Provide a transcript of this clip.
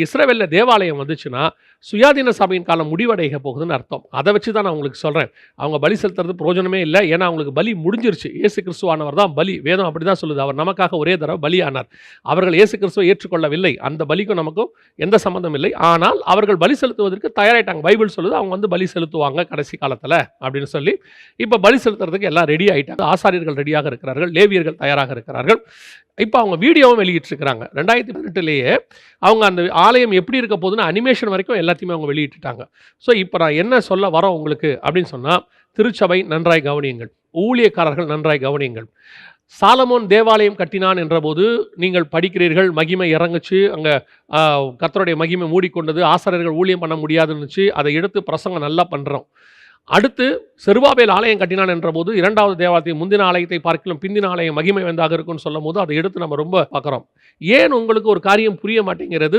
இஸ்ரவேல்ல தேவாலயம் வந்துச்சுன்னா, சுயாதீன சபையின் காலம் முடிவடைய போகுதுன்னு அர்த்தம். அத வச்சு தான் நான் உங்களுக்கு சொல்றேன். அவங்க பலி செலுத்துறது பிரயோஜனமே இல்ல. ஏன்னா அவங்களுக்கு பலி முடிஞ்சிருச்சு. இயேசு கிறிஸ்துவானவர் தான் பலி. வேதம் அப்படிதான் சொல்லுது. அவர் நமக்காக ஒரே தடவ பலியானார். அவர்கள் இயேசு கிறிஸ்துவை ஏற்றுக்கொள்ளவில்லை. அந்த பலிக்கும் நமக்கும் எந்த சம்மந்தம் இல்லை. ஆனால் அவர்கள் பலி செலுத்துவதற்கு தயாராயிட்டாங்க. பைபிள் சொல்லுது அவங்க வந்து பலி செலுத்துவாங்க கடைசி காலத்துல அப்படின்னு சொல்லி, இப்ப பலி செலுத்துறதுக்கு எல்லாம் ரெடி ஆயிட்டாங்க. ஆசாரியர்கள் ரெடியாக இருக்கிறார்கள். லேவியர்கள் தயாராக இருக்கிறார்கள். இப்ப அவங்க வீடியோவும் வெளியிட்டிருக்கிறாங்க. 2018லயே அவங்க அந்த ஆலயம் எப்படி இருக்க போகுதுன்னு அனிமேஷன் வரைக்கும் எல்லாத்தையுமே அவங்க வெளியிட்டுட்டாங்க. ஸோ இப்போ நான் என்ன சொல்ல வரேன் உங்களுக்கு அப்படின்னு சொன்னா, திருச்சபை நன்றாய் கவனியுங்கள். ஊழியக்காரர்கள் நன்றாய் கவனியுங்கள். சாலமோன் தேவாலயம் கட்டினான் என்றபோது நீங்கள் படிக்கிறீர்கள், மகிமை இறங்குச்சு, அங்க கர்த்தருடைய மகிமை மூடிக்கொண்டது, ஆசாரியர்கள் ஊழியம் பண்ண முடியாதுன்னுச்சு. அதை எடுத்து பிரசங்கம் நல்லா பண்றோம். அடுத்து செருபாபேல் ஆலயம் கட்டினான் என்றபோது 2வது தேவாலயத்தை முந்தின ஆலயத்தை பார்க்கிலும் பிந்தின ஆலயம் மகிமை வந்தாக இருக்கும்னு சொல்லும்போது அதை எடுத்து நம்ம ரொம்ப பார்க்குறோம். ஏன் உங்களுக்கு ஒரு காரியம் புரிய மாட்டேங்கிறது?